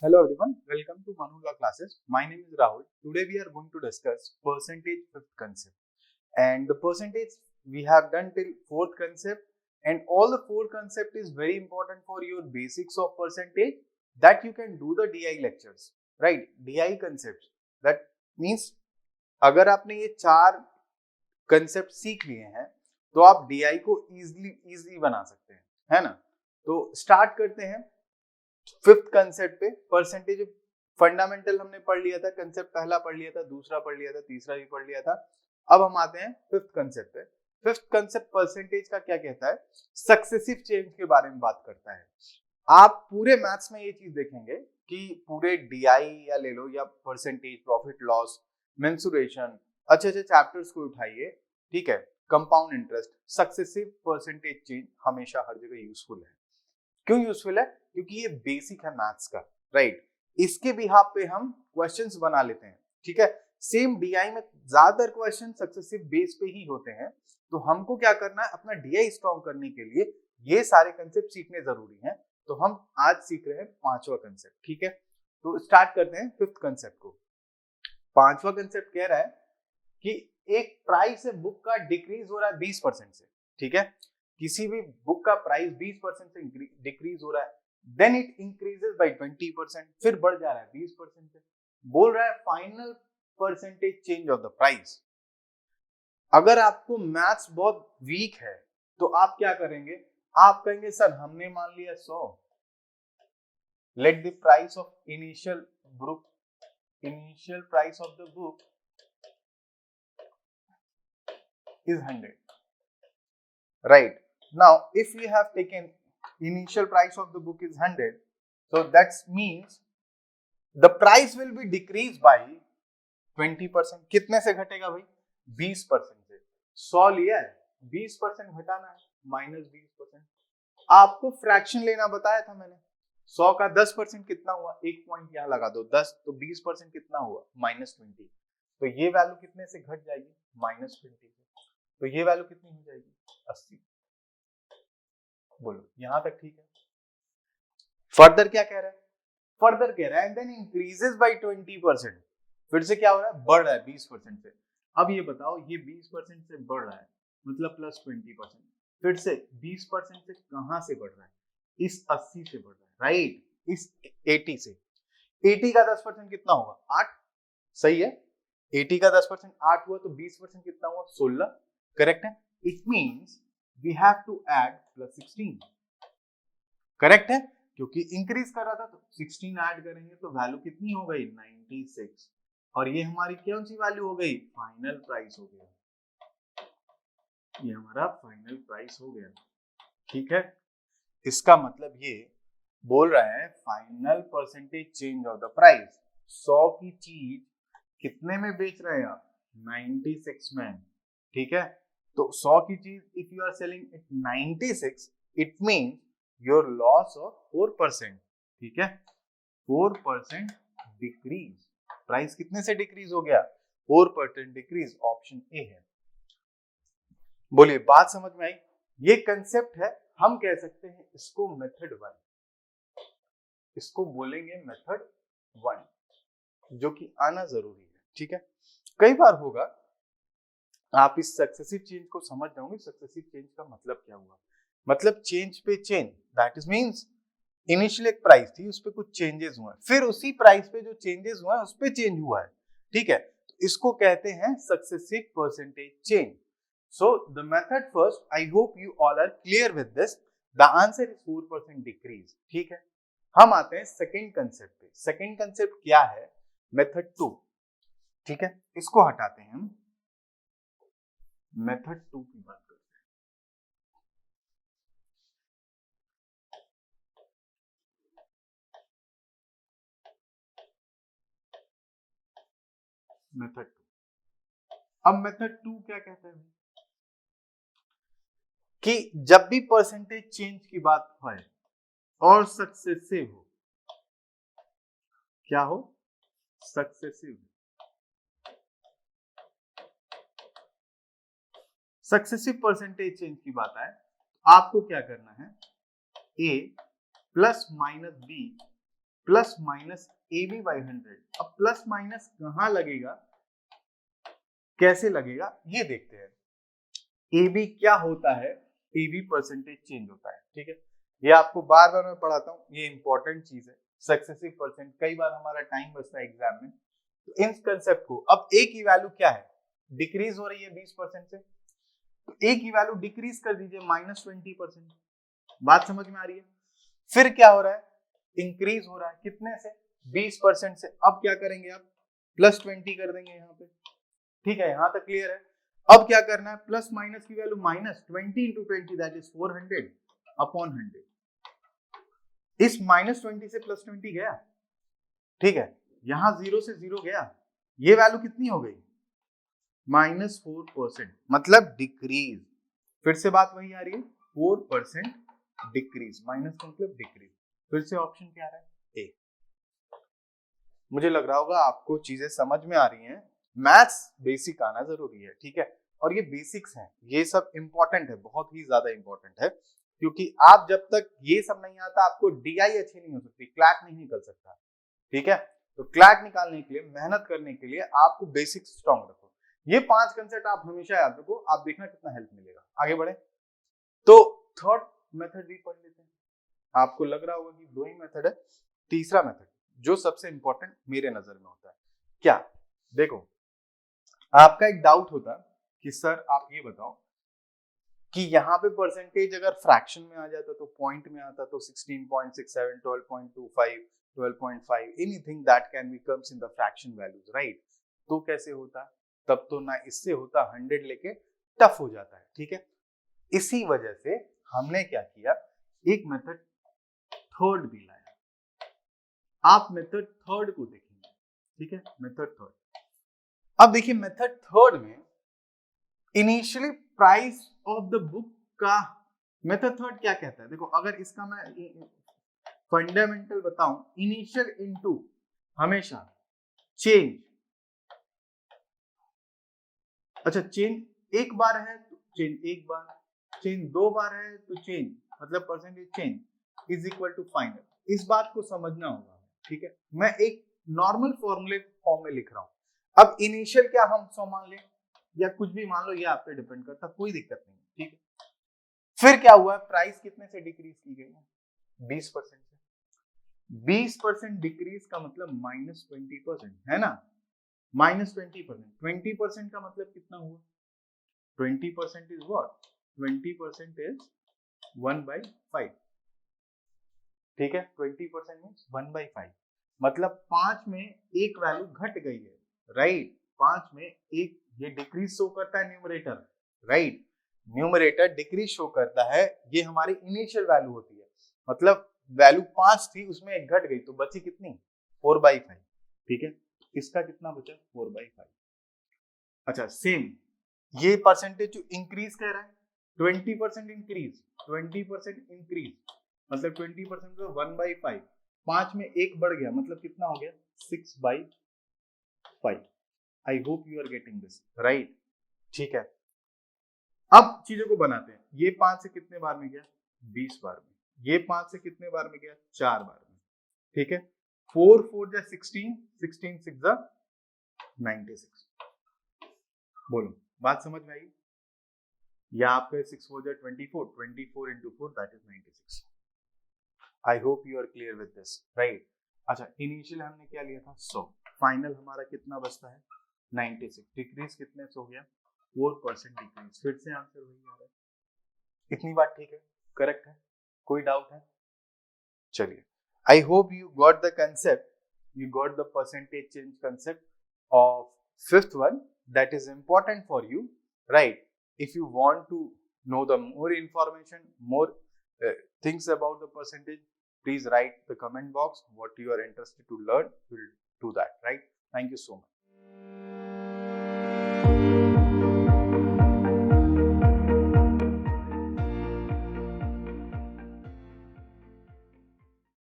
Hello everyone, welcome to Manula classes. My name is Rahul. Today we are going to discuss percentage fifth concept. And the percentage we have done till fourth concept, and all the four concept is very important for your basics of percentage that you can do the DI lectures, right? DI concepts. That means अगर आपने ये चार concept सीख लिए हैं तो आप DI को इजीली बना सकते हैं, है ना? तो स्टार्ट करते हैं फिफ्थ कंसेप्ट पे। परसेंटेज फंडामेंटल हमने पढ़ लिया था, कंसेप्ट पहला पढ़ लिया था, दूसरा पढ़ लिया था, तीसरा भी पढ़ लिया था। अब हम आते हैं फिफ्थ कंसेप्ट पे। फिफ्थ कंसेप्ट परसेंटेज का क्या कहता है? सक्सेसिव चेंज के बारे में बात करता है। आप पूरे मैथ्स में ये चीज देखेंगे कि पूरे डीआई या ले लो या परसेंटेज, प्रॉफिट लॉस, मेंसुरेशन, अच्छे अच्छे चैप्टर्स को उठाइए, ठीक है, compound interest, successive percentage change हमेशा हर जगह यूजफुल है। क्यों यूजफुल है? क्योंकि ये बेसिक है मैथ्स का, राइट? इसके बिहाफ पे हम क्वेश्चंस बना लेते हैं, ठीक है। सेम डीआई में ज्यादातर क्वेश्चन सक्सेसिव बेस पे ही होते हैं, तो हमको क्या करना है, अपना डीआई स्ट्रॉन्ग करने के लिए ये सारे कंसेप्ट सीखने जरूरी हैं। तो हम आज सीख रहे हैं पांचवा कंसेप्ट, ठीक है। तो स्टार्ट करते हैं फिफ्थ कंसेप्ट को। पांचवा कंसेप्ट कह रहा है कि एक प्राइस है बुक का डिक्रीज हो रहा है 20% से, ठीक है। किसी भी बुक का प्राइस 20% से डिक्रीज हो रहा है, देन इट इंक्रीजेस बाय 20%, फिर बढ़ जा रहा है 20% से। बोल रहा है final percentage change of the price. अगर आपको मैथ्स बहुत वीक है तो आप क्या करेंगे? आप कहेंगे सर हमने मान लिया 100, let the price of initial price of the book is 100, right? Now if we have taken initial price of the book is 100, so that means the price will be decreased by 20%। कितने से घटेगा भाई? 20% से। 100 लिया है, 20% घटाना है, -20%। आपको फ्रैक्शन लेना बताया था मैंने। 100 का 10% कितना हुआ? एक पॉइंट यहाँ लगा दो, 10 तो 20% कितना हुआ? -20। तो ये वैल्यू कितने से घट जाएगी? -20 से। तो ये वैल्यू कितनी हो जाएगी? 80। बोलो यहां तक ठीक है? फर्दर क्या कह रहा है? फर्दर कह रहा है देन इंक्रीजेस बाय 20%। फिर से क्या हो रहा है? बढ़ रहा है 20% से। अब ये बताओ, ये 20% से बढ़ रहा है मतलब प्लस 20%, फिर से 20% से कहां से बढ़ रहा है? इस 80 से बढ़ रहा है, राइट? इस 80 से। 80 का 10% कितना होगा? 8। सही है, 80 का 10% 8 हुआ, तो 20% कितना हुआ? 16। करेक्ट है। It means we have to add +16। Correct है, क्योंकि इंक्रीज कर रहा था तो 16 ऐड करेंगे तो वैल्यू कितनी हो गई? 96। और ये हमारी कौन सी वैल्यू हो गई? फाइनल प्राइस हो गया। ये हमारा फाइनल प्राइस हो गया, ठीक है। इसका मतलब ये बोल रहा है final percentage change of the price. 100 की चीज कितने में बेच रहे हैं आप? 96 में, ठीक है। तो 100 की चीज if you are selling it 96, it means your loss of 4%, ठीक है। 4% डिक्रीज। प्राइस कितने से डिक्रीज हो गया? 4% डिक्रीज। ऑप्शन ए है। बोलिए बात समझ में आई? ये कंसेप्ट है, हम कह सकते हैं इसको मेथड 1, इसको बोलेंगे मेथड 1, जो कि आना जरूरी है, ठीक है। कई बार होगा आप इस सक्सेसिव चेंज को समझ जाओगे। सक्सेसिव चेंज का मतलब क्या हुआ? मतलब चेंज पे change, that is means initial एक प्राइस थी, उस पे कुछ चेंजेस हुए, फिर उसी प्राइस पे जो चेंजेस हुआ है उस पे चेंज हुआ है, ठीक है। तो इसको कहते हैं successive percentage change. So the method first, I hope you all are clear with this. The answer is 4% decrease, ठीक है। हम आते हैं सेकंड कंसेप्ट पे। सेकंड कंसेप्ट क्या है? मेथड 2, ठीक है। इसको हटाते हैं हम, मेथड 2 की बात करते हैं। मेथड 2। अब मेथड 2 क्या कहता है कि जब भी परसेंटेज चेंज की बात हो और सक्सेसिव हो, क्या हो? सक्सेसिव। सक्सेसिव परसेंटेज चेंज की बात आए, आपको क्या करना है? A plus minus B plus minus AB by 100। अब प्लस माइनस कहां लगेगा, कैसे लगेगा ये देखते हैं। AB क्या होता है, AB परसेंटेज चेंज होता है, ठीक है। ये आपको बार बार मैं पढ़ाता हूँ, ये इंपॉर्टेंट चीज है। सक्सेसिव परसेंट, कई बार हमारा टाइम बचता है एग्जाम में, तो इन कंसेप्ट को, अब A की वैल्यू क्या है, डिक्रीज हो रही है 20% से, तो A की वैल्यू डिक्रीज कर दीजिए -20%। बात समझ में आ रही है। फिर क्या हो रहा है, इंक्रीज हो रहा है, कितने से, 20% से। अब क्या करेंगे आप, +20 कर देंगे यहाँ पे, ठीक है, यहां तक क्लियर है। अब क्या करना है, प्लस माइनस की value -20 into 20 that is 400 upon 100। इस -20 से +20 गया, ठीक है, यहां 0 से 0 गया, ये वैल्यू कितनी हो गई, -4%, मतलब डिक्रीज। फिर से बात वही आ रही है, 4% डिक्रीज, माइनस मतलब डिक्रीज। फिर से ऑप्शन क्या आ रहा है, ए। मुझे लग रहा होगा आपको चीजें समझ में आ रही हैं। मैथ्स बेसिक आना जरूरी है, ठीक है, और ये बेसिक्स हैं, ये सब इंपॉर्टेंट है, बहुत ही ज्यादा इंपॉर्टेंट है, क्योंकि आप जब तक ये सब नहीं आता, आपको डीआई अच्छी नहीं हो सकती, क्लैट नहीं निकल सकता, ठीक है। तो क्लैट निकालने के लिए, मेहनत करने के लिए आपको बेसिक्स स्ट्रॉन्ग रखो। ये 5 कंसेप्ट आप हमेशा याद रखो, आप देखना कितना हेल्प मिलेगा। आगे बढ़े तो थर्ड मेथड भी पढ़ लेते हैं। आपको लग रहा होगा कि 2 ही मेथड है, तीसरा मेथड जो सबसे इंपॉर्टेंट मेरे नजर में होता है, क्या, देखो आपका एक डाउट होता कि सर आप ये बताओ कि यहाँ पे परसेंटेज अगर फ्रैक्शन में आ जाता तो पॉइंट में आता तो 16.67, 12.25, 12.5, anything that can be comes in the fraction values, right. तो कैसे होता, तब तो ना इससे होता, 100 लेके टफ हो जाता है, ठीक है। इसी वजह से हमने क्या किया, एक मेथड थर्ड भी लाया। आप मेथड थर्ड को देखेंगे, ठीक है, मेथड थर्ड। अब देखिए मेथड थर्ड में initially price of the book का मेथड थर्ड क्या कहता है, देखो अगर इसका मैं फंडामेंटल बताऊं, इनिशियल इनटू हमेशा चेंज, अच्छा चेंज एक बार है तो चेंज एक बार, चेंज 2 बार है तो चेंज मतलब percentage change is equal to final. इस बात को समझना होगा, ठीक है। मैं एक नॉर्मल फॉर्मूले फॉर्म में लिख रहा हूं। अब इनिशियल क्या हम 100 मान ले या कुछ भी मान लो, ये आप पे डिपेंड करता, कोई दिक्कत नहीं, ठीक है। फिर क्या हुआ, प्राइस कितने से डिक्रीज की गई है, 20% से। 20% डिक्रीज का मतलब -20% है ना, -20%, 20% का मतलब कितना हुआ, 20% इज व्हाट, 20% इज 1/5, ठीक है। 20% मीन्स 1/5, मतलब 5 में एक वैल्यू घट गई है, राइट। 5 में एक, ये डिक्रीज शो करता है numerator, right, numerator decrease show करता है, ये हमारी इनिशियल वैल्यू होती है, मतलब वैल्यू 5 थी उसमें एक घट गई तो बची कितनी, 4/5, ठीक है। इसका कितना बचा, 4/5। अच्छा सेम ये परसेंटेज जो इंक्रीज कर रहा है, 20% इंक्रीज, 20% इंक्रीज मतलब 20% तो 1/5, 5 में एक बढ़ गया मतलब कितना हो गया, 6/5। I hope you are getting this, right, ठीक है। अब चीजों को बनाते हैं, ये 5 से कितने बार में गया, 20 बार में, ये 5 से कितने बार में गया, 4 बार में, ठीक है। 4 4 जा 16, 16 6 जा 96। बोलो बात समझ में आई, या आपके 6 4 जा 24, 24 into 4 that is 96। I hope you are clear with this, right. अच्छा इनिशियल हमने क्या लिया था 100, फाइनल हमारा कितना बचता है 96, डिक्रीज कितने से हो गया 4% डिक्रीज, फिर से आंसर वही आ रहा है। इतनी बात ठीक है, करेक्ट है, कोई डाउट है, चलिए। आई hope you got the concept, you got the percentage change concept of fifth one, that is important for you, right? If you want to know the more information, more things about the percentage, please write the comment box what you are interested to learn, we'll do that, right? Thank you so much.